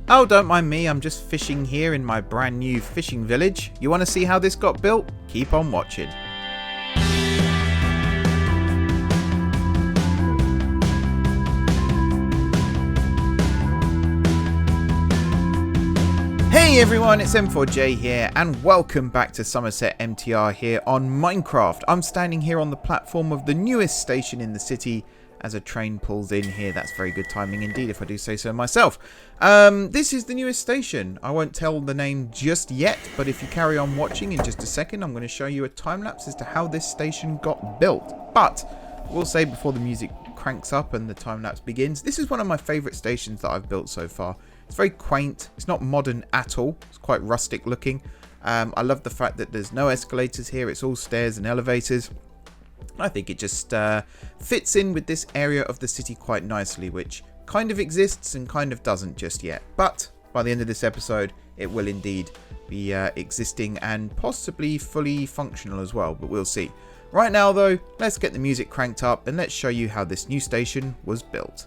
Oh, don't mind me, I'm just fishing here in my brand new fishing village. You want to see how this got built? Keep on watching. Hey everyone, it's M4J here and welcome back to Summerset MTR here on Minecraft. I'm standing here on the platform of the newest station in the city as a train pulls in here. That's very good timing indeed, if I do say so myself. This is the newest station. I won't tell the name just yet, but if you carry on watching in just a second, I'm going to show you a time lapse as to how this station got built. But I will say before the music cranks up and the time lapse begins, this is one of my favourite stations that I've built so far. It's very quaint. It's not modern at all. It's quite rustic looking. I love the fact that there's no escalators here. It's all stairs and elevators. I think it just fits in with this area of the city quite nicely, which kind of exists and kind of doesn't just yet. But by the end of this episode, it will indeed be existing and possibly fully functional as well, but we'll see. Right now, though, let's get the music cranked up and let's show you how this new station was built.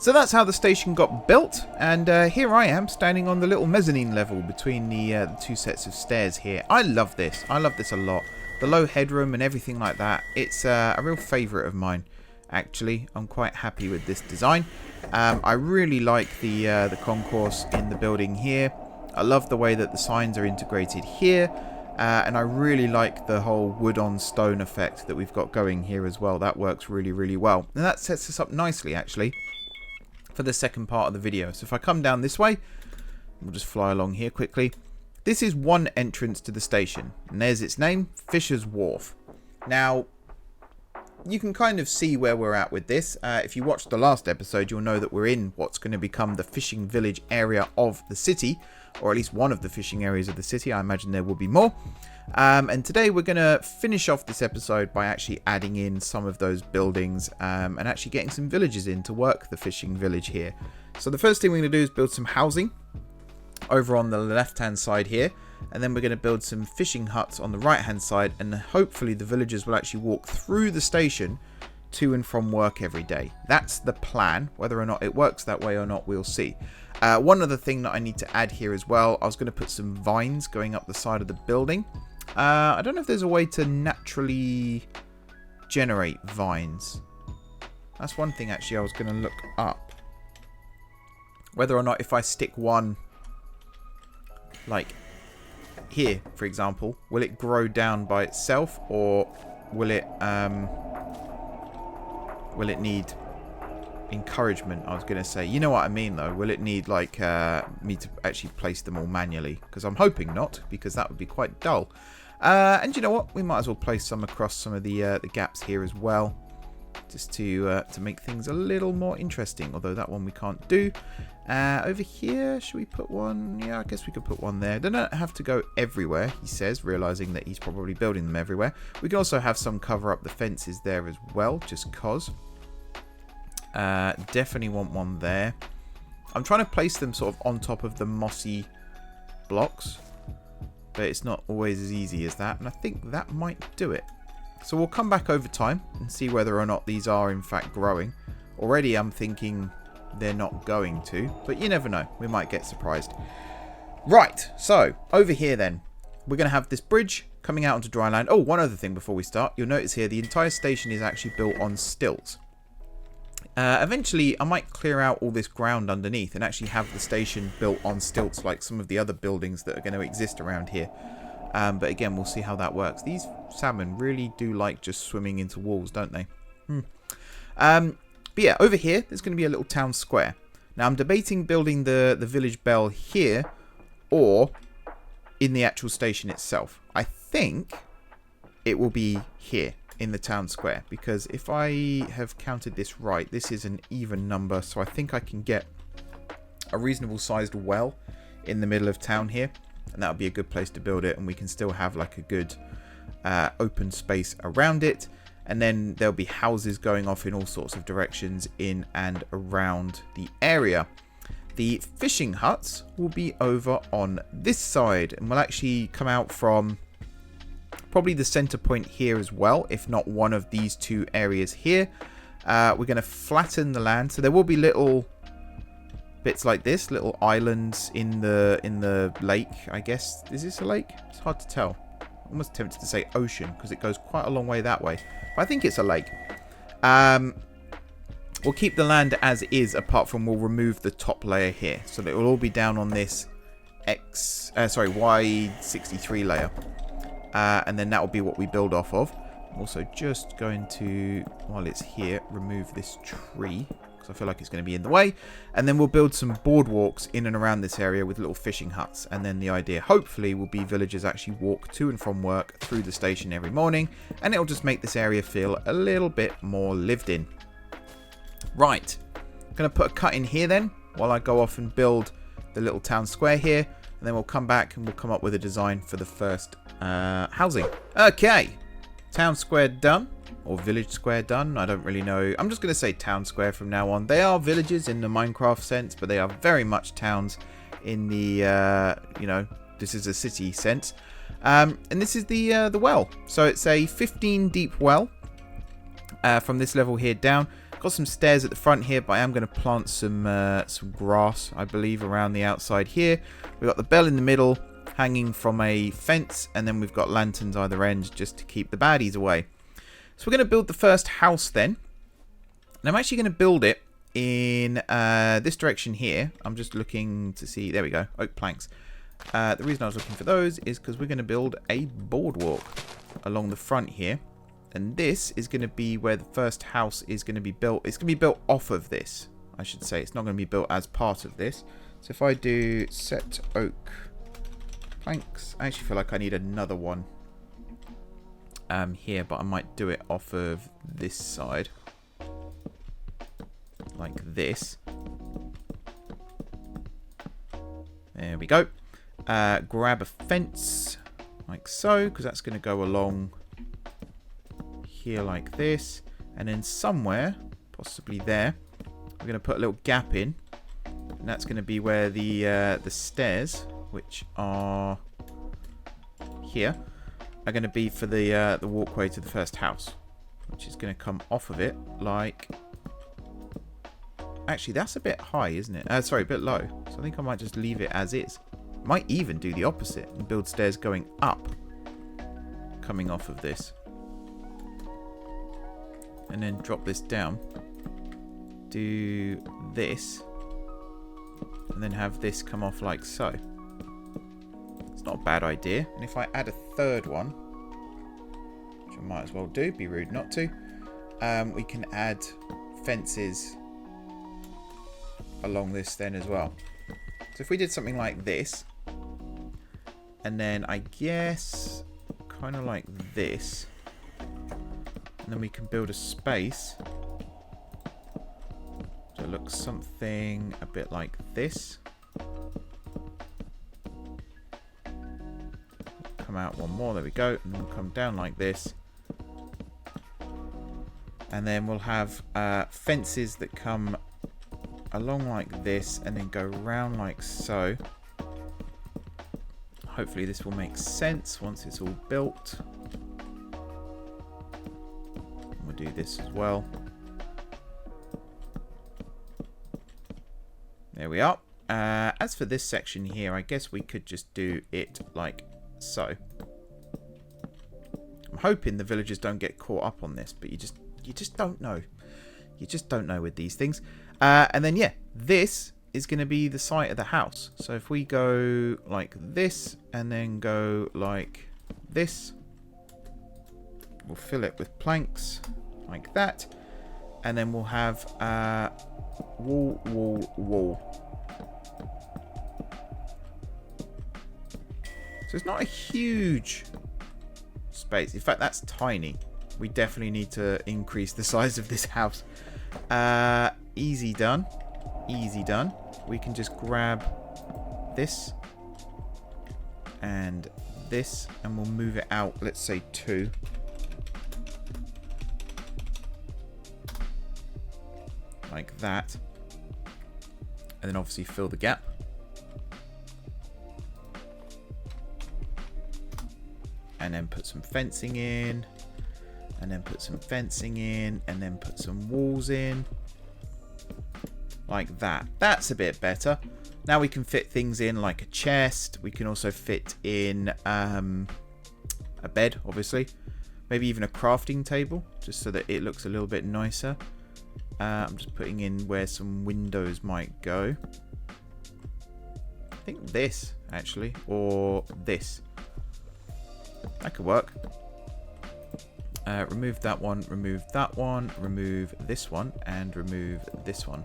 So that's how the station got built, and here I am standing on the little mezzanine level between the two sets of stairs here. I love this. I love this a lot. The low headroom and everything like that. It's a real favourite of mine, actually. I'm quite happy with this design. I really like the concourse in the building here. I love the way that the signs are integrated here. And I really like the whole wood on stone effect that we've got going here as well. That works really, really well. And that sets us up nicely, actually, for the second part of the video. So if I come down this way, we'll just fly along here quickly. This is one entrance to the station, and there's its name, Fishers Wharf. Now, you can kind of see where we're at with this. If you watched the last episode, you'll know that we're in what's going to become the fishing village area of the city, or at least one of the fishing areas of the city. I imagine there will be more. And today we're going to finish off this episode by actually adding in some of those buildings and actually getting some villagers in to work the fishing village here. So the first thing we're going to do is build some housing over on the left hand side here, and then we're going to build some fishing huts on the right hand side, and hopefully the villagers will actually walk through the station to and from work every day. That's the plan. Whether or not it works that way or not, we'll see. One other thing that I need to add here as well, I was going to put some vines going up the side of the building. I don't know if there's a way to naturally generate vines. That's one thing actually I was going to look up. Whether or not if I stick one like here, for example, will it grow down by itself, or will it need encouragement? I was going to say, you know what I mean though, will it need like me to actually place them all manually? Because I'm hoping not, because that would be quite dull. And you know what, we might as well place some across some of the gaps here as well, just to make things a little more interesting, although that one we can't do. Over here, should we put one? Yeah, I guess we could put one there. They don't have to go everywhere, he says, realizing that he's probably building them everywhere. We can also have some cover up the fences there as well, just cause. Definitely want one there. I'm trying to place them sort of on top of the mossy blocks, but it's not always as easy as that, and I think that might do it. So we'll come back over time and see whether or not these are in fact growing. Already I'm thinking they're not going to, but you never know. We might get surprised. Right, so over here then, we're going to have this bridge coming out onto dry land. Oh, one other thing before we start. You'll notice here the entire station is actually built on stilts. Eventually, I might clear out all this ground underneath and actually have the station built on stilts like some of the other buildings that are going to exist around here. But again, we'll see how that works. These salmon really do like just swimming into walls, don't they? But yeah, over here, there's going to be a little town square. Now, I'm debating building the village bell here or in the actual station itself. I think it will be here in the town square, because if I have counted this right, this is an even number, so I think I can get a reasonable sized well in the middle of town here, and that would be a good place to build it, and we can still have like a good open space around it. And then there'll be houses going off in all sorts of directions in and around the area. The fishing huts will be over on this side, and will actually come out from probably the center point here as well, if not one of these two areas here. We're going to flatten the land, so there will be little bits like this, little islands in the lake, I guess. Is this a lake? It's hard to tell. I'm almost tempted to say ocean, because it goes quite a long way that way. But I think it's a lake. We'll keep the land as is, apart from we'll remove the top layer here, so that it will all be down on this Y63 layer. And then that will be what we build off of. I'm also just going to, while it's here, remove this tree, because I feel like it's going to be in the way. And then we'll build some boardwalks in and around this area with little fishing huts. And then the idea, hopefully, will be villagers actually walk to and from work through the station every morning. And it'll just make this area feel a little bit more lived in. Right. I'm going to put a cut in here then, while I go off and build the little town square here. And then we'll come back and we'll come up with a design for the first housing. Okay. Town square done. Or village square done. I don't really know. I'm just going to say town square from now on. They are villages in the Minecraft sense, but they are very much towns in the, you know, this is a city sense. And this is the well. So it's a 15 deep well from this level here down. Got some stairs at the front here, but I am going to plant some grass, I believe, around the outside here. We've got the bell in the middle, hanging from a fence, and then we've got lanterns either end just to keep the baddies away. So we're going to build the first house then. And I'm actually going to build it in this direction here. I'm just looking to see. There we go. Oak planks. The reason I was looking for those is because we're going to build a boardwalk along the front here. And this is going to be where the first house is going to be built. It's going to be built off of this, I should say. It's not going to be built as part of this. So if I do set oak planks, I actually feel like I need another one here, but I might do it off of this side. Like this. There we go. Grab a fence like so, because that's going to go along here like this, and then somewhere, possibly there, we're going to put a little gap in, and that's going to be where the stairs, which are here, are going to be for the walkway to the first house, which is going to come off of it like. Actually, that's a bit high, isn't it? Sorry, a bit low. So I think I might just leave it as is. Might even do the opposite and build stairs going up, coming off of this. And then drop this down. Do this. And then have this come off like so. It's not a bad idea. And if I add a third one, which I might as well do, be rude not to, we can add fences along this then as well. So if we did something like this, and then I guess kind of like this, and then we can build a space so it looks something a bit like this. Come out one more, there we go, and then we'll come down like this, and then we'll have fences that come along like this and then go round like so. Hopefully this will make sense once it's all built. We'll do this as well. There we are. As for this section here, I guess we could just do it like so. I'm hoping the villagers don't get caught up on this, but you just don't know. You just don't know with these things. And then, yeah, this is going to be the site of the house. So if we go like this and then go like this, we'll fill it with planks like that. And then we'll have wall, wall, wall. So it's not a huge space. In fact, that's tiny. We definitely need to increase the size of this house. Easy done. Easy done. We can just grab this and this, and we'll move it out, let's say 2. Like that. And then obviously fill the gap. And then put some fencing in. And then put some fencing in. And then put some walls in. Like that. That's a bit better. Now we can fit things in like a chest. We can also fit in a bed, obviously. Maybe even a crafting table, just so that it looks a little bit nicer. I'm just putting in where some windows might go. I think this, actually. Or this. That could work. Remove that one, remove that one, remove this one, and remove this one.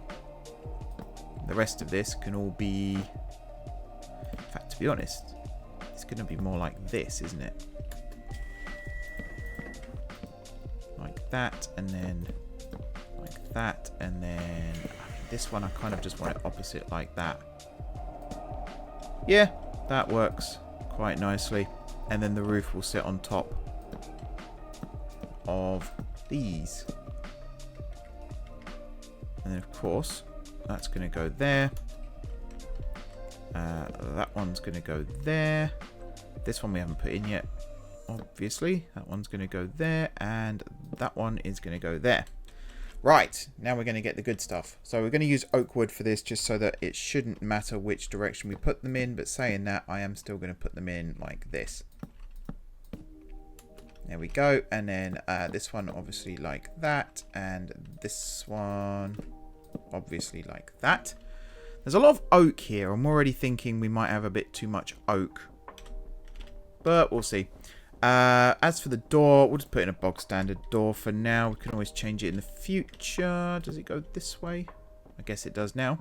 The rest of this can all be... In fact, to be honest, it's going to be more like this, isn't it? Like that, and then like that, and then this one I kind of just want it opposite like that. Yeah, that works quite nicely. And then the roof will sit on top of these. And then of course that's going to go there. That one's going to go there. This one we haven't put in yet, obviously. That one's going to go there, and that one is going to go there. Right, now we're going to get the good stuff. So we're going to use oak wood for this just so that it shouldn't matter which direction we put them in. But saying that, I am still going to put them in like this. There we go. And then this one obviously like that. And this one obviously like that. There's a lot of oak here. I'm already thinking we might have a bit too much oak. But we'll see. As for the door, we'll just put in a bog standard door for now. We can always change it in the future. Does it go this way? I guess it does now.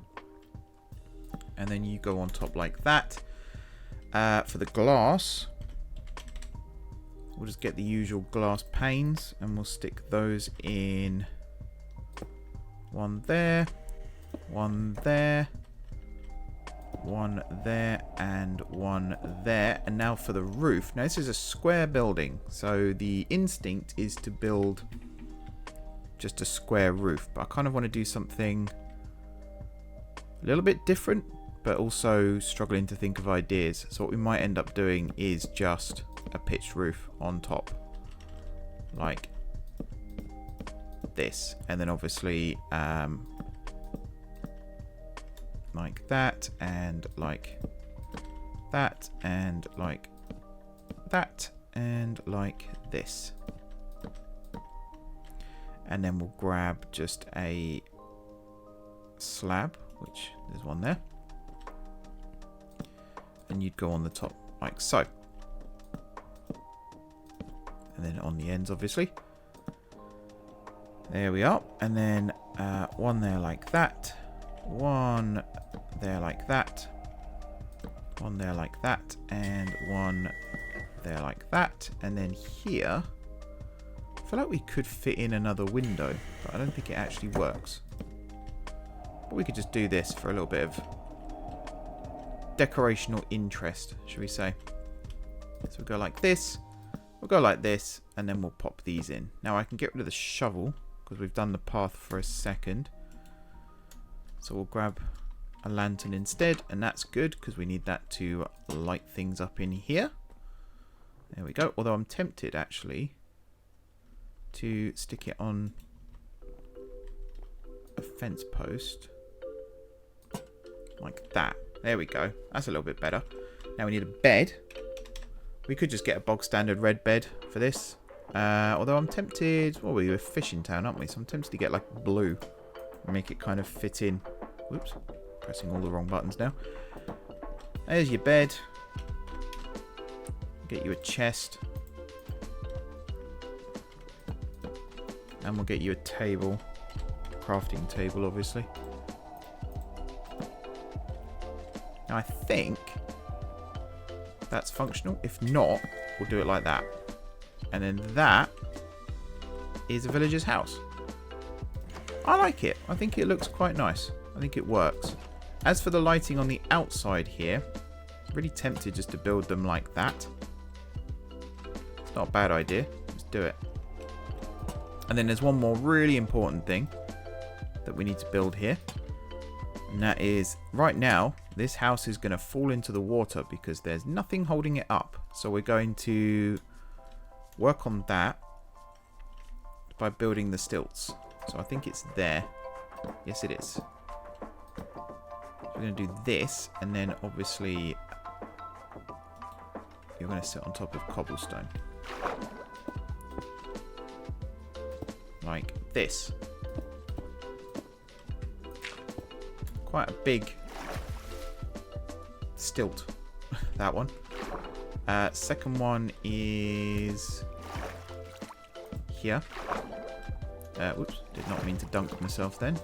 And then you go on top like that. For the glass, we'll just get the usual glass panes and we'll stick those in. One there, one there, one there, and one there. And now for the roof. Now this is a square building, so the instinct is to build just a square roof, but I kind of want to do something a little bit different, but also struggling to think of ideas. So what we might end up doing is just a pitched roof on top like this, and then obviously like that, and like that, and like that, and like this. And then we'll grab just a slab, which there's one there, and you'd go on the top like so, and then on the ends obviously. There we are. And then one there like that, one there like that, one there like that, and one there like that. And then here, I feel like we could fit in another window, but I don't think it actually works. But we could just do this for a little bit of decorational interest, should we say. So we'll go like this, we'll go like this, and then we'll pop these in. Now I can get rid of the shovel because we've done the path for a second. So we'll grab a lantern instead, and that's good because we need that to light things up in here. There we go. Although I'm tempted actually to stick it on a fence post like that. There we go. That's a little bit better. Now we need a bed. We could just get a bog standard red bed for this. Although I'm tempted, well, we're a fishing town, aren't we? So I'm tempted to get like blue and make it kind of fit in. Whoops, pressing all the wrong buttons now. There's your bed. Get you a chest. And we'll get you a table. Crafting table, obviously. Now I think that's functional. If not, we'll do it like that. And then that is a villager's house. I like it. I think it looks quite nice. I think it works. As for the lighting on the outside here, really tempted just to build them like that. It's not a bad idea. Let's do it. And then there's one more really important thing that we need to build here. And that is, right now, this house is going to fall into the water because there's nothing holding it up. So we're going to work on that by building the stilts. So I think it's there. Yes, it is. We're going to do this, and then obviously you're going to sit on top of cobblestone. Like this. Quite a big stilt, that one. Second one is here. Whoops, did not mean to dunk myself then.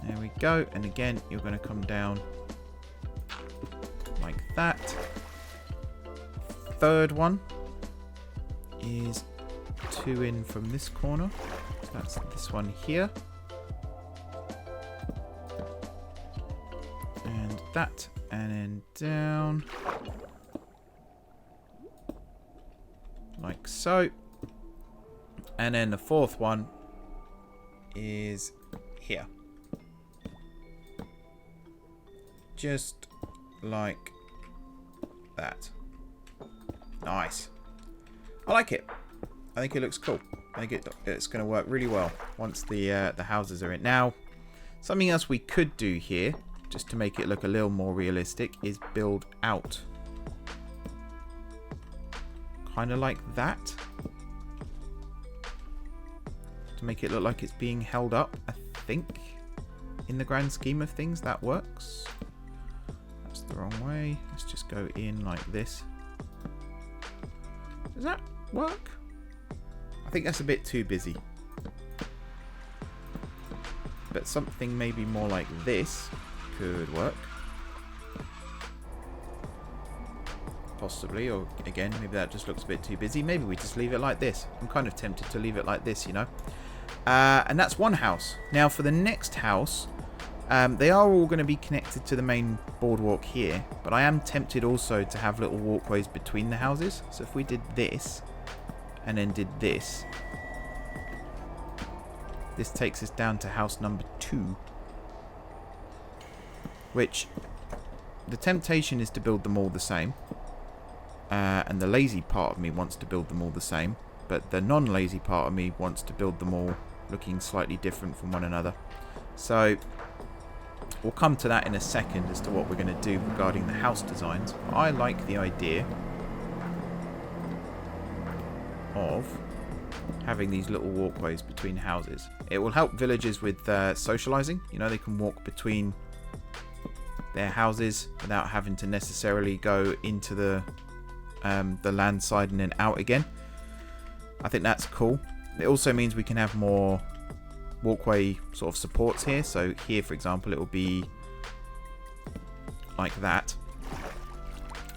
There we go. And again, you're going to come down like that. Third one is 2 in from this corner. So that's this one here. And that. And then down. Like so. And then the fourth one is here. Just like that. Nice. I like it. I think it looks cool. I think it's going to work really well once the houses are in. Now, something else we could do here, just to make it look a little more realistic, is build out. Kind of like that. To make it look like it's being held up, I think. In the grand scheme of things, that works. That's the wrong way. Let's just go in like this. Does that work? I think that's a bit too busy. But something maybe more like this could work. Possibly, or again, maybe that just looks a bit too busy. Maybe we just leave it like this. I'm kind of tempted to leave it like this, you know. And that's one house. Now for the next house, they are all going to be connected to the main boardwalk here, but I am tempted also to have little walkways between the houses. So if we did this and then did this, this takes us down to house number 2, which the temptation is to build them all the same, and the lazy part of me wants to build them all the same, but the non-lazy part of me wants to build them all looking slightly different from one another. So we'll come to that in a second as to what we're going to do regarding the house designs. I like the idea of having these little walkways between houses. It will help villagers with socializing. You know, they can walk between their houses without having to necessarily go into the land side and then out again. I think that's cool. It also means we can have more walkway sort of supports here. So here, for example, it will be like that,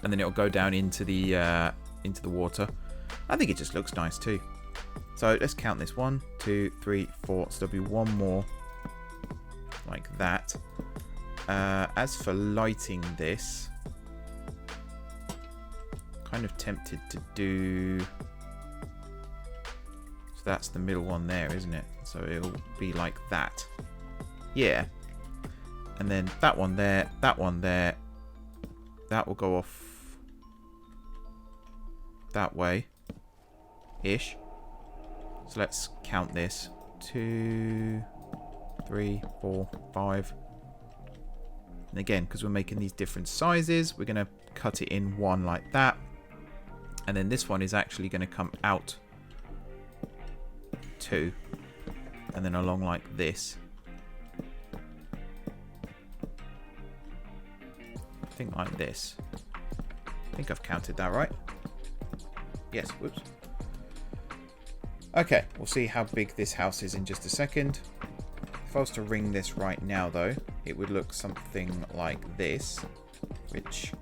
and then it will go down into the water. I think it just looks nice too. So let's count this: 1, 2, 3, 4. So there'll be one more like that. As for lighting this, kind of tempted to do. So that's the middle one there, isn't it? So it'll be like that. Yeah. And then that one there, that one there. That will go off that way. Ish. So let's count this. 2, 3, 4, 5. And again, because we're making these different sizes, we're going to cut it in one like that. And then this one is actually going to come out 2, and then along like this. I think like this. I think I've counted that right. Yes, whoops. Okay, we'll see how big this house is in just a second. If I was to ring this right now though, it would look something like this, which,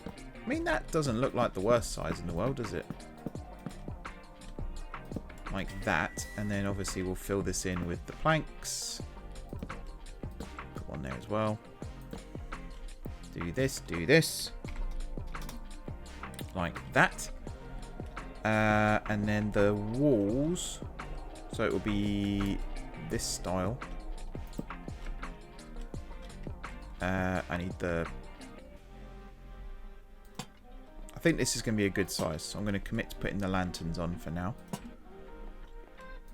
I mean, that doesn't look like the worst size in the world, does it? Like that, and then obviously we'll fill this in with the planks. Put one there as well. Do this. Like that. And then the walls, so it will be this style. I need the... I think this is going to be a good size, so I'm going to commit to putting the lanterns on for now.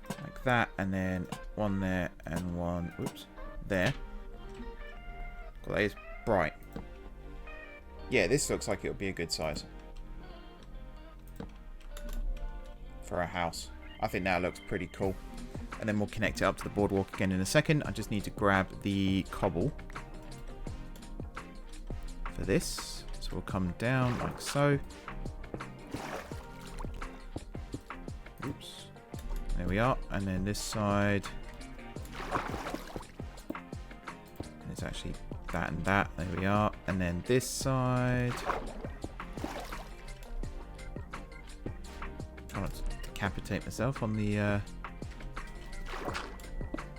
Like that, and then one there and one, oops, there. God, that is bright. Yeah, this looks like it'll be a good size for a house. I think that looks pretty cool. And then we'll connect it up to the boardwalk again in a second. I just need to grab the cobble for this. So we'll come down like so. Oops. There we are. And then this side. It's actually that and that. There we are. And then this side. Try not to decapitate myself on the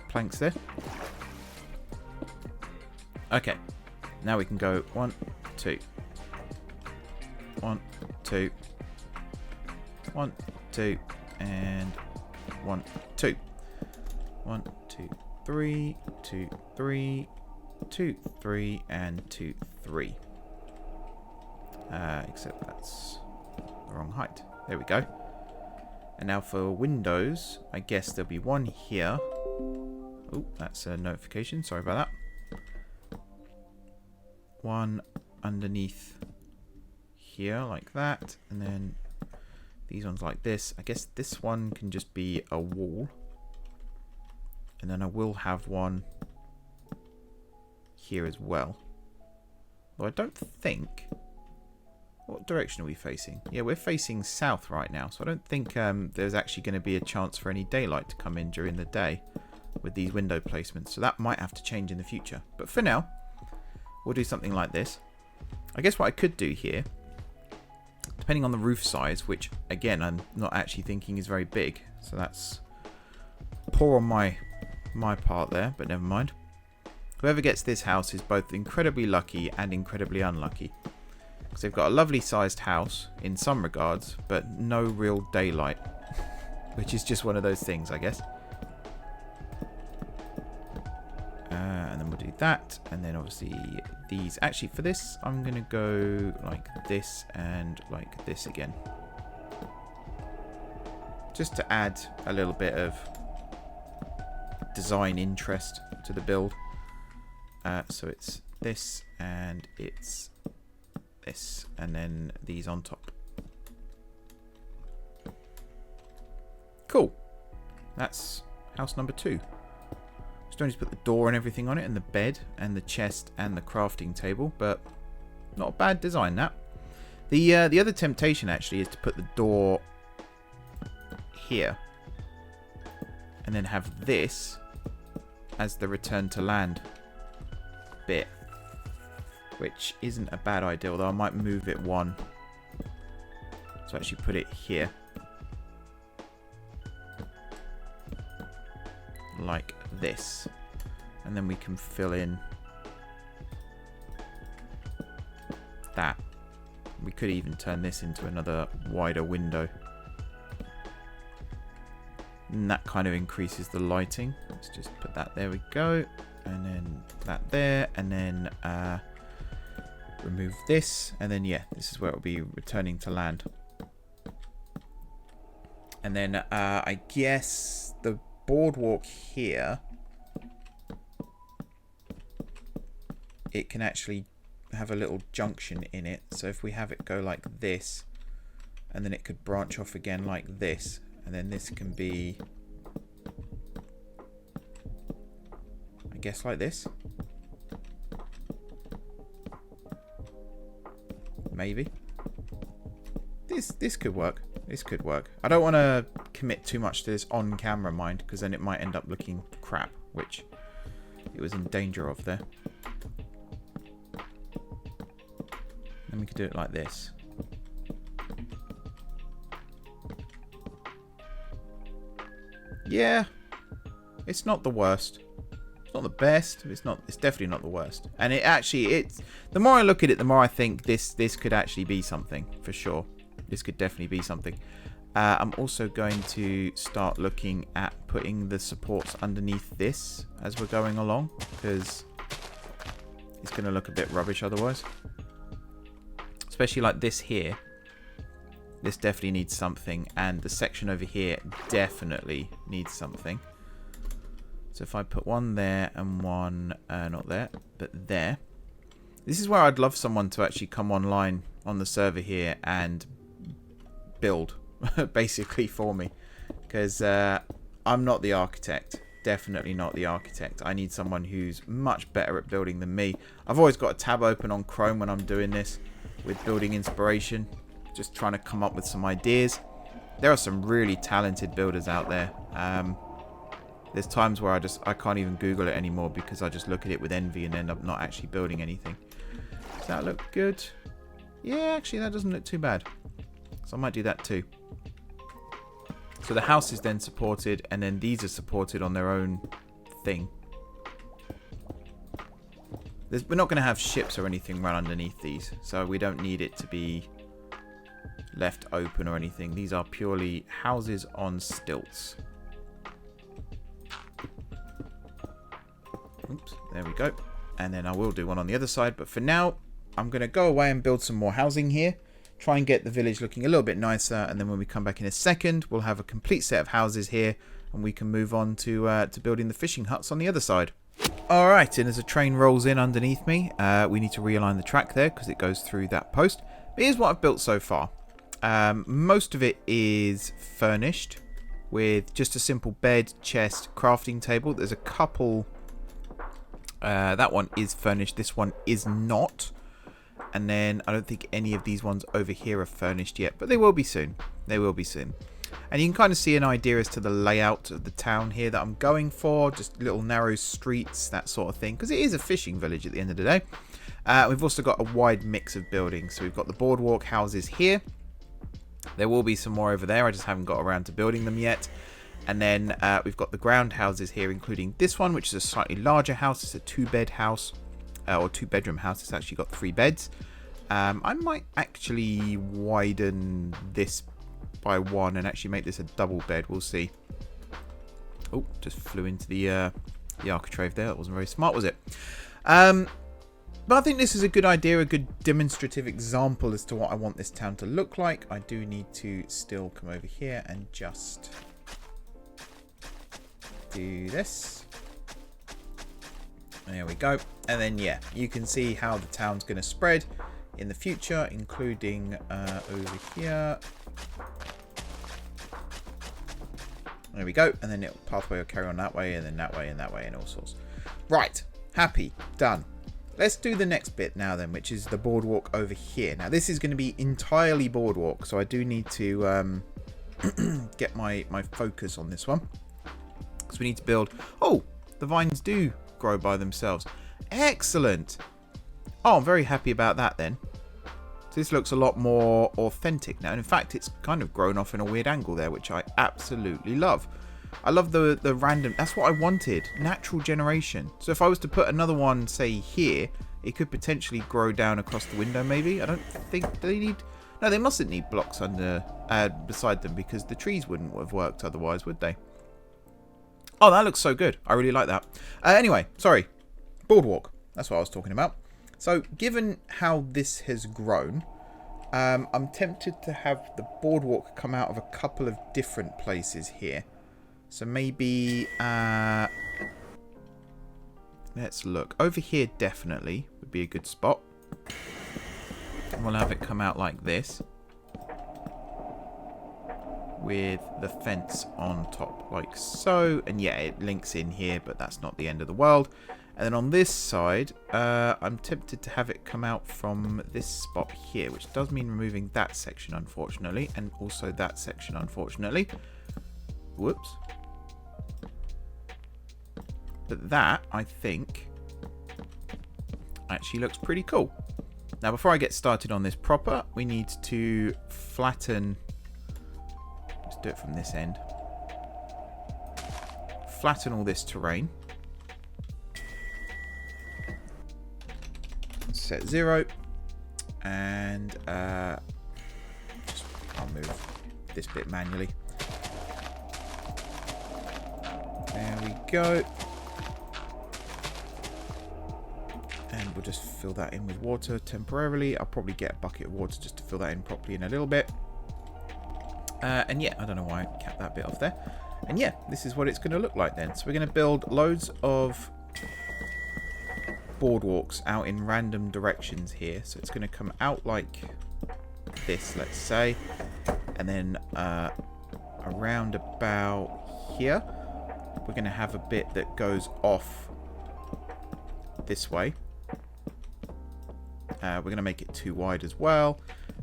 planks there. Okay. Now we can go 1, 2. 1, 2. 1, 2. And 1, 2. 1, 2, 3. 2, 3. 2, 3. And 2, 3. Except that's the wrong height. There we go. And now for windows, I guess there'll be one here. Oh, that's a notification. Sorry about that. One underneath here like that. And then these ones like this. I guess this one can just be a wall. And then I will have one here as well. Well, I don't think... What direction are we facing? Yeah, we're facing south right now, so I don't think there's actually going to be a chance for any daylight to come in during the day with these window placements. So that might have to change in the future. But for now, we'll do something like this. I guess what I could do here, depending on the roof size, which, again, I'm not actually thinking is very big. So that's poor on my part there, but never mind. Whoever gets this house is both incredibly lucky and incredibly unlucky. Because they've got a lovely sized house in some regards, but no real daylight. Which is just one of those things, I guess. And then we'll do that. And then obviously these. Actually, for this, I'm going to go like this and like this again. Just to add a little bit of design interest to the build. So it's this and it's this, and then these on top. Cool. That's house number 2. Just don't need to put the door and everything on it, and the bed and the chest and the crafting table, but not a bad design that. The other temptation actually is to put the door here and then have this as the return to land bit, which isn't a bad idea, although I might move it one. So actually put it here. Like this. And then we can fill in that. We could even turn this into another wider window. And that kind of increases the lighting. Let's just put that, there we go. And then that there, and then remove this, and then yeah, this is where it will be returning to land. And then I guess the boardwalk here, it can actually have a little junction in it. So if we have it go like this, and then it could branch off again like this, and then this can be, I guess, like this. Maybe. This could work. This could work. I don't want to commit too much to this on camera, mind, because then it might end up looking crap, which it was in danger of there. Then we could do it like this. Yeah, it's not the worst. It's not the best. It's definitely not the worst. And the more I look at it, the more I think this could actually be something for sure. This could definitely be something. I'm also going to start looking at putting the supports underneath this as we're going along, because it's going to look a bit rubbish otherwise. Especially like this here. This definitely needs something, and the section over here definitely needs something. So if I put one there and one, not there, but there. This is where I'd love someone to actually come online on the server here and build, basically, for me. Because I'm not the architect. Definitely not the architect. I need someone who's much better at building than me. I've always got a tab open on Chrome when I'm doing this with building inspiration. Just trying to come up with some ideas. There are some really talented builders out there. There's times where I can't even Google it anymore because I just look at it with envy and end up not actually building anything. Does that look good? Yeah, actually that doesn't look too bad. So I might do that too. So the house is then supported, and then these are supported on their own thing. We're not going to have ships or anything run underneath these, so we don't need it to be left open or anything. These are purely houses on stilts. Oops, there we go. And then I will do one on the other side, but for now I'm going to go away and build some more housing here, try and get the village looking a little bit nicer, and then when we come back in a second, we'll have a complete set of houses here, and we can move on to building the fishing huts on the other side. Alright, and as a train rolls in underneath me, we need to realign the track there because it goes through that post. But here's what I've built so far. Most of it is furnished with just a simple bed, chest, crafting table. There's a couple... that one is furnished, this one is not. And then I don't think any of these ones over here are furnished yet, but they will be soon. They will be soon. And you can kind of see an idea as to the layout of the town here that I'm going for. Just little narrow streets, that sort of thing. Because it is a fishing village at the end of the day. We've also got a wide mix of buildings. So we've got the boardwalk houses here. There will be some more over there. I just haven't got around to building them yet. And then we've got the ground houses here, including this one, which is a slightly larger house. It's a 2-bed house. Or 2-bedroom house. It's actually got 3 beds. I might actually widen this by 1 and actually make this a double bed. We'll see. Oh, just flew into the architrave there. That wasn't very smart, was it? But I think this is a good idea, a good demonstrative example as to what I want this town to look like. I do need to still come over here and just do this. There we go. And then, yeah, you can see how the town's going to spread in the future, including over here. There we go. And then the pathway will carry on that way, and then that way, and that way, and all sorts. Right. Happy. Done. Let's do the next bit now then, which is the boardwalk over here. Now, this is going to be entirely boardwalk, so I do need to get my focus on this one. Because we need to build... Oh, the vines do grow by themselves. Excellent. Oh, I'm very happy about that then. So this looks a lot more authentic now. And in fact, it's kind of grown off in a weird angle there, which I absolutely love. I love the random... That's what I wanted. Natural generation. So if I was to put another one, say, here, it could potentially grow down across the window, maybe. I don't think they need... No, they mustn't need blocks under beside them because the trees wouldn't have worked otherwise, would they? Oh, that looks so good. I really like that. Anyway, sorry. Boardwalk. That's what I was talking about. So, given how this has grown, I'm tempted to have the boardwalk come out of a couple of different places here. So maybe, let's look. Over here definitely would be a good spot. And we'll have it come out like this. With the fence on top like so. And yeah, it links in here, but that's not the end of the world. And then on this side, I'm tempted to have it come out from this spot here, which does mean removing that section, unfortunately, and also that section, unfortunately. Whoops. But that, I think, actually looks pretty cool. Now, before I get started on this proper, we need to flatten... Let's do it from this end. Flatten all this terrain. Set 0. And I'll move this bit manually. There we go. And we'll just fill that in with water temporarily. I'll probably get a bucket of water just to fill that in properly in a little bit. And yeah, I don't know why I kept that bit off there. And yeah, this is what it's going to look like then. So we're going to build loads of boardwalks out in random directions here. So it's going to come out like this, let's say. And then around about here, we're going to have a bit that goes off this way. We're going to make it too wide as well.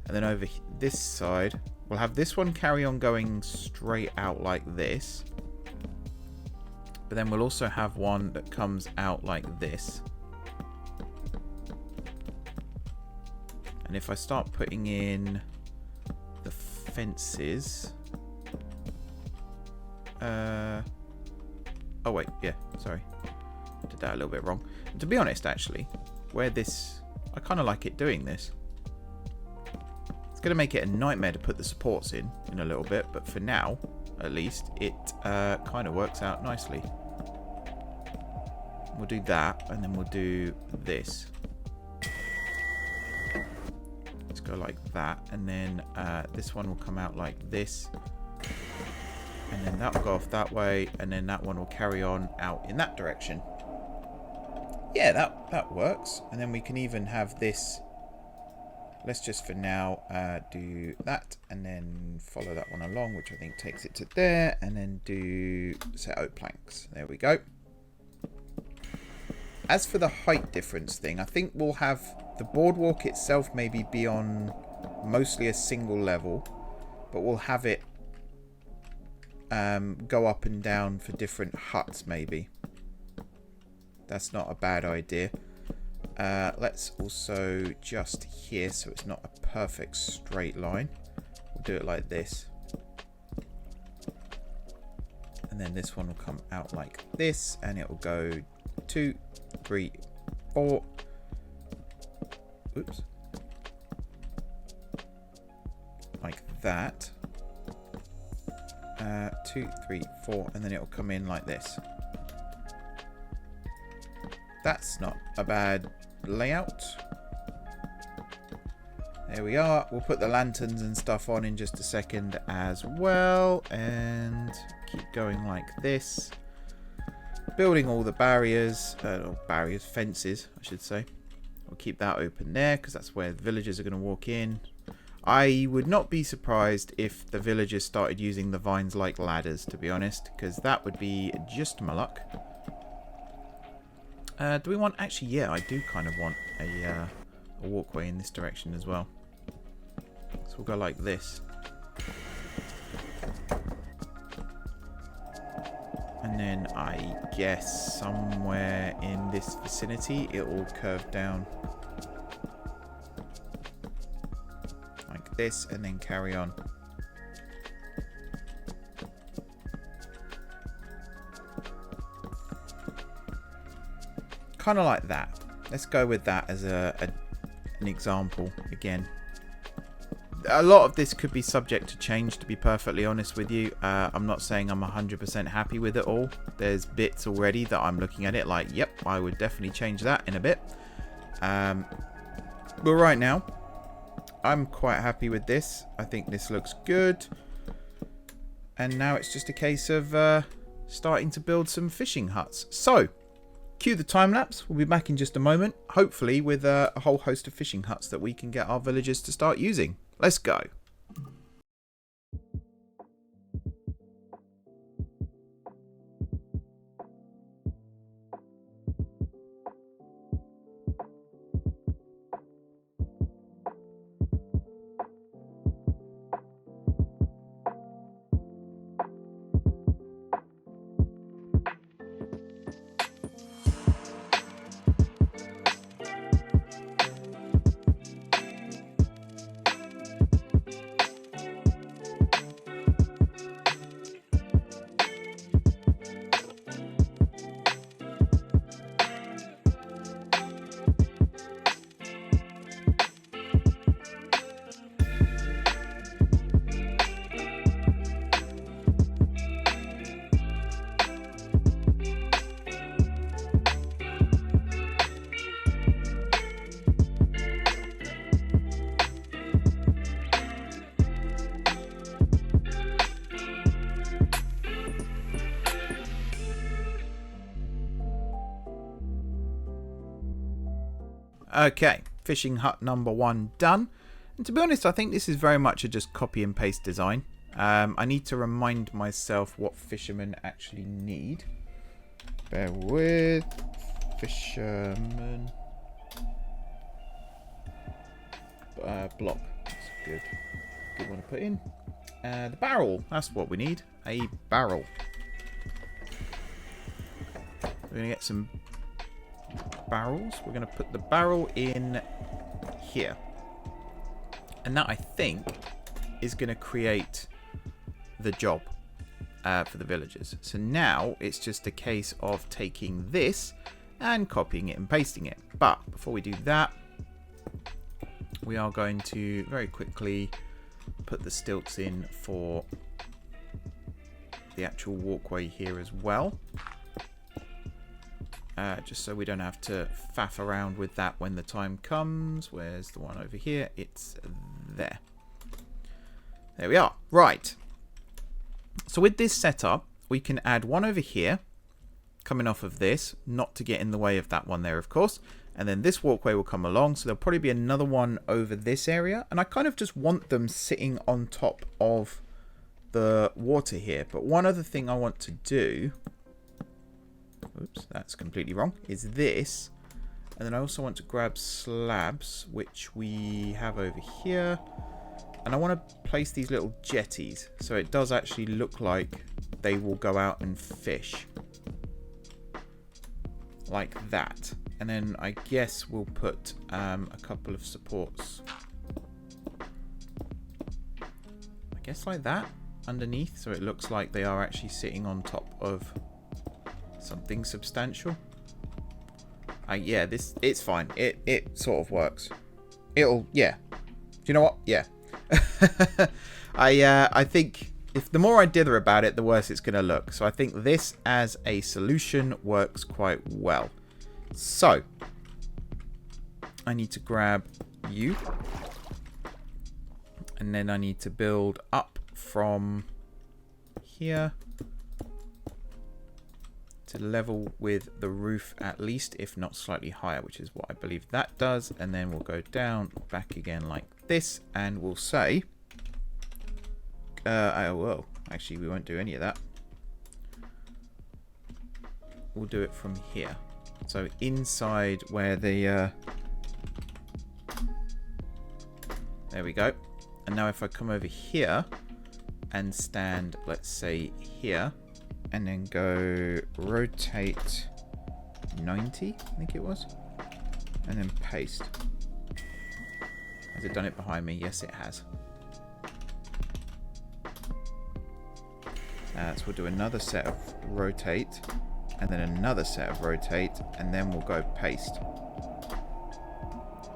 And then over this side, we'll have this one carry on going straight out like this. But then we'll also have one that comes out like this. And if I start putting in the fences... oh wait, yeah, sorry. Did that a little bit wrong. And to be honest, actually, where this... I kind of like it doing this. It's going to make it a nightmare to put the supports in a little bit, but for now, at least, it kind of works out nicely. We'll do that, and then we'll do this. It's go like that, and then this one will come out like this, and then that will go off that way, and then that one will carry on out in that direction. Yeah, that works. And then we can even have this. Let's just for now do that, and then follow that one along, which I think takes it to there, and then do set oak planks. There we go. As for the height difference thing, I think we'll have the boardwalk itself maybe be on mostly a single level, but we'll have it go up and down for different huts maybe. That's not a bad idea. Let's also just here, so it's not a perfect straight line. We'll do it like this. And then this one will come out like this, and it will go 2, 3, 4. Oops. Like that. 2, 3, 4, and then it will come in like this. That's not a bad layout. There we are. We'll put the lanterns and stuff on in just a second as well, and keep going like this. Building all the barriers, fences, I should say. We'll keep that open there because that's where the villagers are going to walk in. I would not be surprised if the villagers started using the vines like ladders, to be honest, because that would be just my luck. Do we want... Actually, yeah, I do kind of want a walkway in this direction as well. So we'll go like this. And then I guess somewhere in this vicinity it will curve down. Like this, and then carry on. Kind of like that. Let's go with that as an example again. A lot of this could be subject to change, to be perfectly honest with you. I'm not saying I'm 100% happy with it all. There's bits already that I'm looking at it like, yep, I would definitely change that in a bit. But right now, I'm quite happy with this. I think this looks good. And now it's just a case of starting to build some fishing huts. So, cue the time lapse. We'll be back in just a moment, hopefully with a whole host of fishing huts that we can get our villagers to start using. Let's go. Okay, fishing hut number 1 done. And to be honest, I think this is very much a just copy and paste design. I need to remind myself what fishermen actually need. Bear with. Fisherman. Block. That's good. Good one to put in. The barrel. That's what we need. A barrel. We're going to get some barrels. We're going to put the barrel in here. And that, I think, is going to create the job for the villagers. So now it's just a case of taking this and copying it and pasting it. But before we do that, we are going to very quickly put the stilts in for the actual walkway here as well. just so we don't have to faff around with that when the time comes. Where's the one over here? It's there. There we are. Right. So with this setup, we can add one over here, coming off of this, not to get in the way of that one there, of course. And then this walkway will come along, so there'll probably be another one over this area. And I kind of just want them sitting on top of the water here. But one other thing I want to do, oops, that's completely wrong, is this. And then I also want to grab slabs, which we have over here. And I want to place these little jetties, so it does actually look like they will go out and fish. Like that. And then I guess we'll put a couple of supports. I guess like that underneath, so it looks like they are actually sitting on top of something substantial. Yeah, it's fine. It sort of works. Yeah. Do you know what? Yeah. I think if the more I dither about it, the worse it's going to look. So I think this as a solution works quite well. So I need to grab you, and then I need to build up from here to level with the roof at least, if not slightly higher, which is what I believe that does. And then we'll go down back again like this, and we'll say well, actually we won't do any of that. We'll do it from here. So inside where the there we go. And now if I come over here and stand, let's say here, and then go rotate 90, I think it was, and then paste. Has it done it behind me? Yes, it has. So we'll do another set of rotate, and then another set of rotate, and then we'll go paste.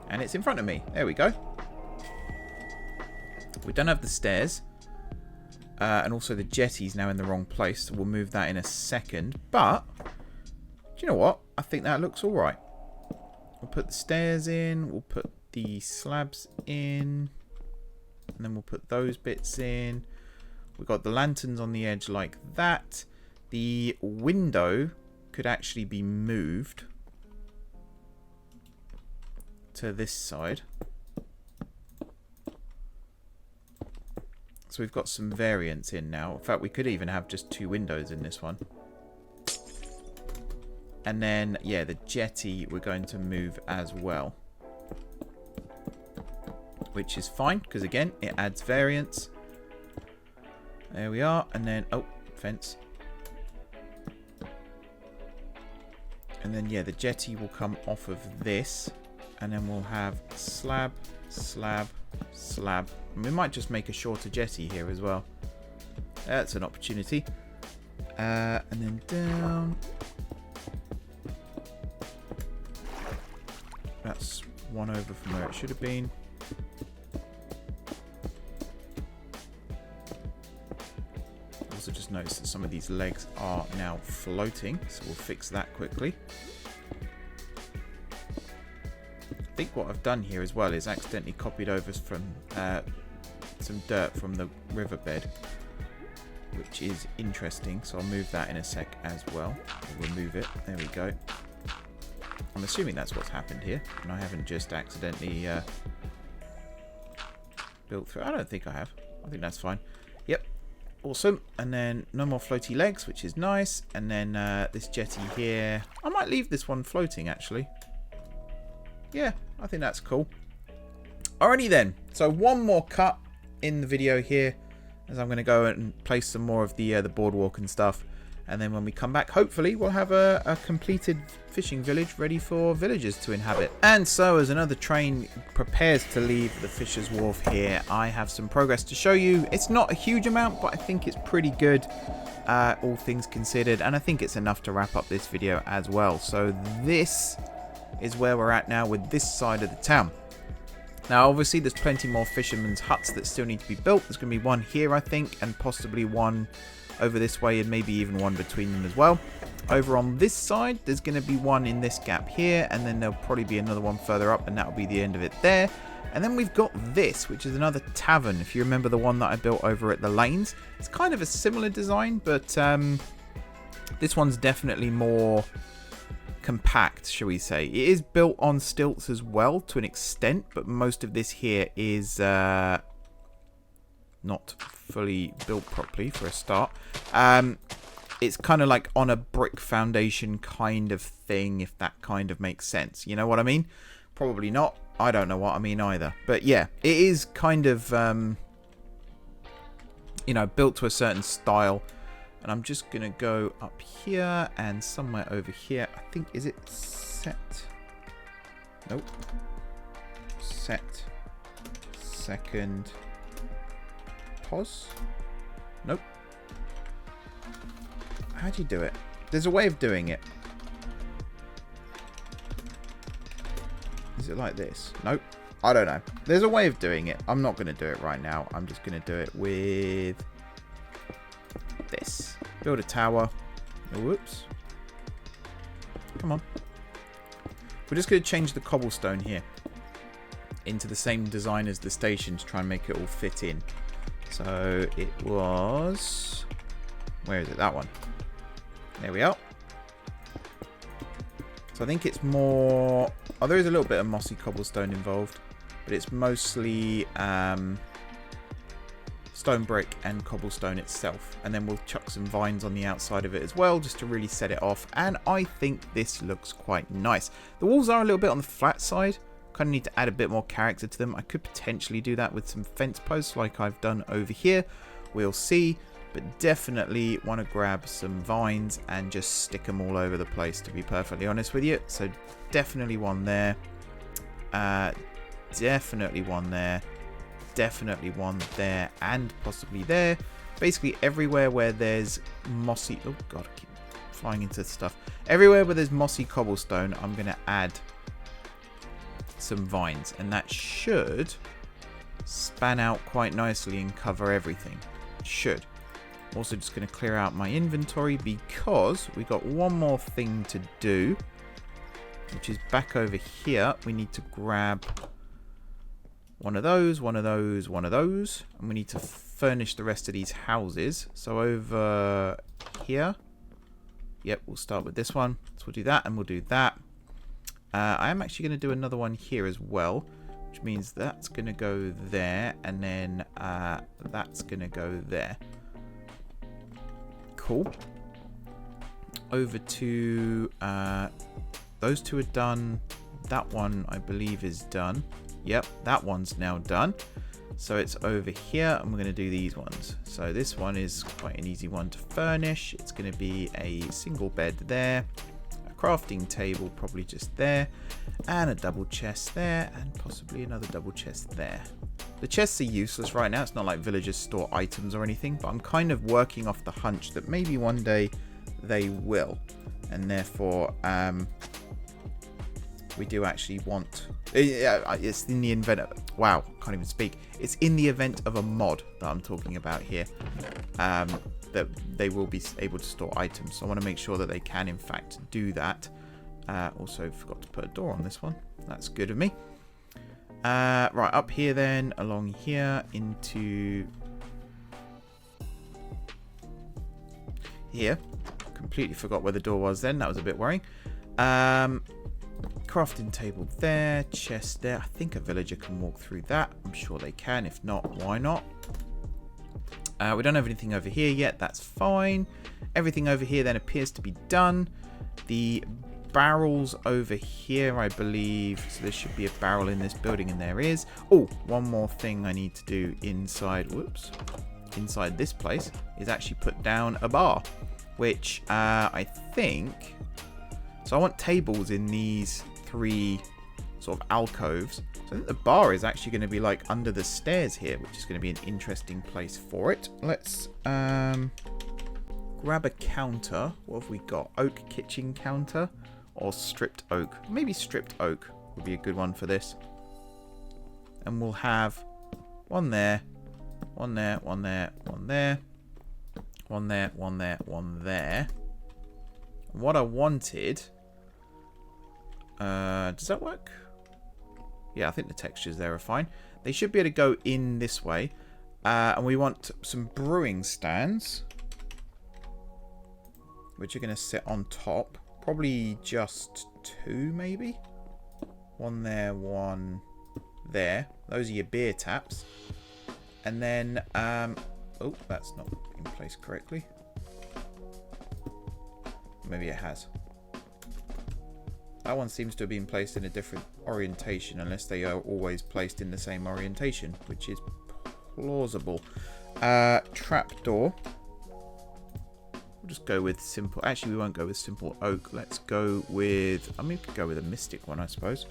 And it's in front of me. There we go. We don't have the stairs. And also the jetty's now in the wrong place, so we'll move that in a second. But, do you know what? I think that looks alright. We'll put the stairs in, we'll put the slabs in, and then we'll put those bits in. We've got the lanterns on the edge like that. The window could actually be moved to this side. So we've got some variance in now. In fact, we could even have just 2 windows in this one. And then, yeah, the jetty we're going to move as well. Which is fine, because again, it adds variance. There we are. And then, oh, fence. And then, yeah, the jetty will come off of this. And then we'll have slab, slab, slab. And we might just make a shorter jetty here as well. That's an opportunity. And then down. That's one over from where it should have been. Also just noticed that some of these legs are now floating, so we'll fix that quickly. I think what I've done here as well is accidentally copied over from some dirt from the riverbed, which is interesting, so I'll move that in a sec as well. We'll remove it. There we go. I'm assuming that's what's happened here, and I haven't just accidentally built through. I don't think I have. I think that's fine. Yep. Awesome. And then no more floaty legs, which is nice. And then this jetty here. I might leave this one floating, actually. Yeah, I think that's cool. Alrighty then. So one more cut in the video here, as I'm going to go and place some more of the boardwalk and stuff. And then when we come back, hopefully we'll have a completed fishing village ready for villagers to inhabit. And so as another train prepares to leave the Fishers Wharf here, I have some progress to show you. It's not a huge amount, but I think it's pretty good, all things considered. And I think it's enough to wrap up this video as well. So this is where we're at now with this side of the town. Now, obviously, there's plenty more fishermen's huts that still need to be built. There's going to be one here, I think, and possibly one over this way, and maybe even one between them as well. Over on this side, there's going to be one in this gap here, and then there'll probably be another one further up, and that'll be the end of it there. And then we've got this, which is another tavern. If you remember the one that I built over at the lanes, it's kind of a similar design, but this one's definitely more compact, shall we say. It is built on stilts as well to an extent, but most of this here is not fully built properly for a start. It's kind of like on a brick foundation kind of thing, if that kind of makes sense. You know what I mean? Probably not. I don't know what I mean either. But yeah, it is kind of, you know, built to a certain style. And I'm just going to go up here and somewhere over here. I think, is it set? Nope. Set. Second. Pause? Nope. How do you do it? There's a way of doing it. Is it like this? Nope. I don't know. There's a way of doing it. I'm not going to do it right now. I'm just going to do it with this. Build a tower. Whoops. Come on. We're just going to change the cobblestone here into the same design as the station to try and make it all fit in. So it was... Where is it? That one. There we are. So I think it's more... Oh, there is a little bit of mossy cobblestone involved. But it's mostly stone brick and cobblestone itself. And then we'll chuck some vines on the outside of it as well, just to really set it off. And I think this looks quite nice. The walls are a little bit on the flat side. Kind of need to add a bit more character to them. I could potentially do that with some fence posts like I've done over here. We'll see. But definitely want to grab some vines and just stick them all over the place, to be perfectly honest with you. So definitely one there. Definitely one there. Definitely one there. And possibly there. Basically everywhere where there's mossy... Oh, God, I keep flying into stuff. Everywhere where there's mossy cobblestone, I'm going to add some vines. And that should span out quite nicely and cover everything. Should. Also just going to clear out my inventory because we got one more thing to do, which is back over here. We need to grab one of those, one of those, one of those, and we need to furnish the rest of these houses. So over here, yep, we'll start with this one. So we'll do that and we'll do that. I am actually going to do another one here as well, which means that's going to go there, and then that's going to go there. Cool. Over to those two are done. That one I believe is done. Yep, that one's now done. So it's over here and we're going to do these ones. So this one is quite an easy one to furnish. It's going to be a single bed there, a crafting table probably just there, and a double chest there, and possibly another double chest there. The chests are useless right now. It's not like villagers store items or anything, but I'm kind of working off the hunch that maybe one day they will. And therefore, we do actually want... It's in the event of... Wow, can't even speak. It's in the event of a mod that I'm talking about here. That they will be able to store items. So I want to make sure that they can, in fact, do that. Also, forgot to put a door on this one. That's good of me. Right, up here then, along here, into here. Completely forgot where the door was then. That was a bit worrying. Crafting table there, chest there. I think a villager can walk through that. I'm sure they can. If not, why not? We don't have anything over here yet. That's fine. Everything over here then appears to be done. The barrels over here, I believe. So there should be a barrel in this building, and there is. Oh, one more thing I need to do inside. Whoops. Inside this place is actually put down a bar, which I think. So I want tables in these three sort of alcoves. So I think the bar is actually going to be like under the stairs here, which is going to be an interesting place for it. Let's grab a counter. What have we got? Oak kitchen counter or stripped oak? Maybe stripped oak would be a good one for this. And we'll have one there, one there, one there, one there, one there, one there, one there. What I wanted... does that work? Yeah, I think the textures there are fine. They should be able to go in this way. And we want some brewing stands, which are going to sit on top. Probably just 2, maybe? One there, one there. Those are your beer taps. And then, oh, that's not in place correctly. Maybe it has. That one seems to have been placed in a different orientation, unless they are always placed in the same orientation, which is plausible. Trapdoor. We'll just go with simple. Actually, we won't go with simple oak. Let's go with... I mean, we could go with a mystic one, I suppose.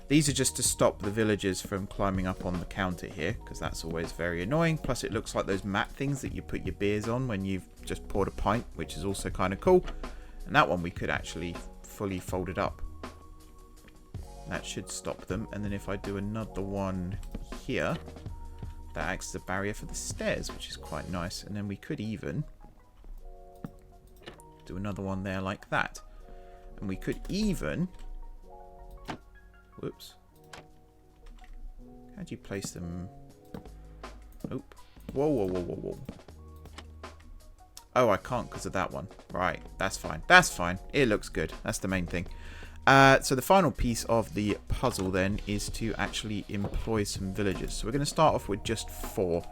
These are just to stop the villagers from climbing up on the counter here, because that's always very annoying. Plus, it looks like those mat things that you put your beers on when you've just poured a pint, which is also kind of cool. And that one we could actually fully fold it up. That should stop them. And then if I do another one here, that acts as a barrier for the stairs, which is quite nice. And then we could even do another one there like that. And we could even... Whoops. How do you place them? Oh. Whoa, whoa, whoa, whoa, whoa. Oh, I can't because of that one. Right, that's fine. That's fine. It looks good. That's the main thing. So the final piece of the puzzle then is to actually employ some villagers. So we're going to start off with just 4.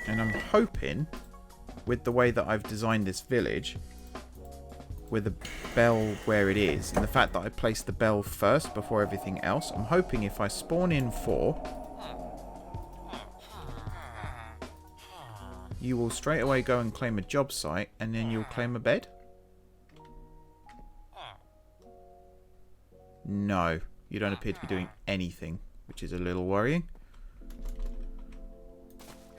And I'm hoping, with the way that I've designed this village, with the bell where it is, and the fact that I placed the bell first before everything else, I'm hoping if I spawn in 4, you will straight away go and claim a job site, and then you'll claim a bed? No, you don't appear to be doing anything, which is a little worrying.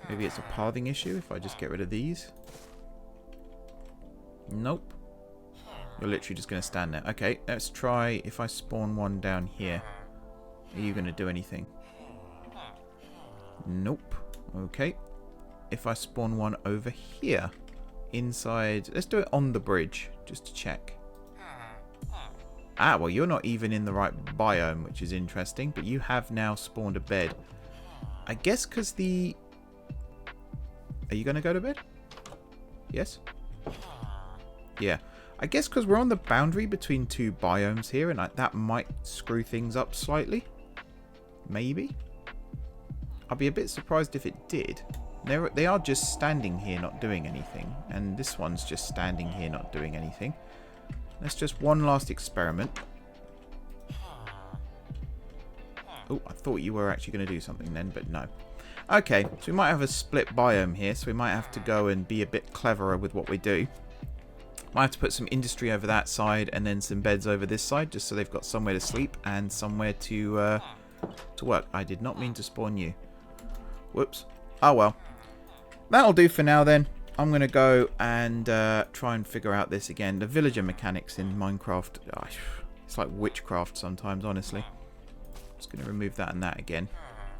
Maybe it's a pathing issue if I just get rid of these. Nope. You're literally just going to stand there. Okay, let's try if I spawn one down here. Are you going to do anything? Nope. Okay. If I spawn one over here, inside... Let's do it on the bridge, just to check. Ah, well, you're not even in the right biome, which is interesting. But you have now spawned a bed. I guess because the... Are you going to go to bed? Yes? Yeah. I guess because we're on the boundary between 2 biomes here, and that might screw things up slightly. Maybe. I'd be a bit surprised if it did. They are just standing here not doing anything. And this one's just standing here not doing anything. Let's just one last experiment. Oh, I thought you were actually going to do something then, but no. Okay, so we might have a split biome here, so we might have to go and be a bit cleverer with what we do. Might have to put some industry over that side and then some beds over this side, just so they've got somewhere to sleep and somewhere to work. I did not mean to spawn you. Whoops. Oh well. That'll do for now then. I'm going to go and try and figure out this again. The villager mechanics in Minecraft, it's like witchcraft sometimes, honestly. Just going to remove that and that again.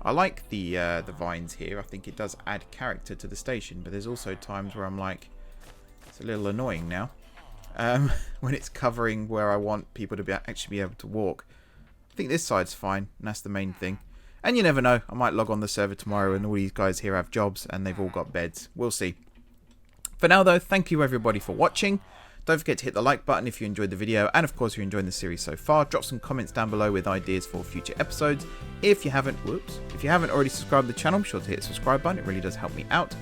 I like the vines here. I think it does add character to the station, but there's also times where I'm like, it's a little annoying now. When it's covering where I want people to actually be able to walk. I think this side's fine, and that's the main thing. And you never know, I might log on the server tomorrow and all these guys here have jobs and they've all got beds. We'll see. For now though, thank you everybody for watching. Don't forget to hit the like button if you enjoyed the video, and of course if you're enjoying the series so far, drop some comments down below with ideas for future episodes. If you haven't already subscribed to the channel, be sure to hit the subscribe button, it really does help me out.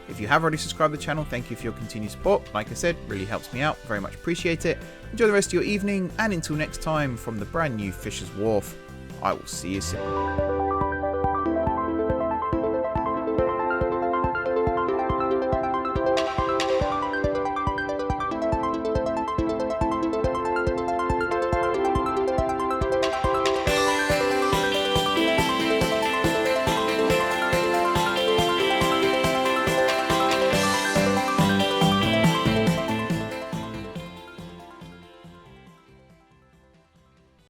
If you have already subscribed to the channel, thank you for your continued support. Like I said, really helps me out, very much appreciate it. Enjoy the rest of your evening, and until next time, from the brand new Fishers Wharf, I will see you soon.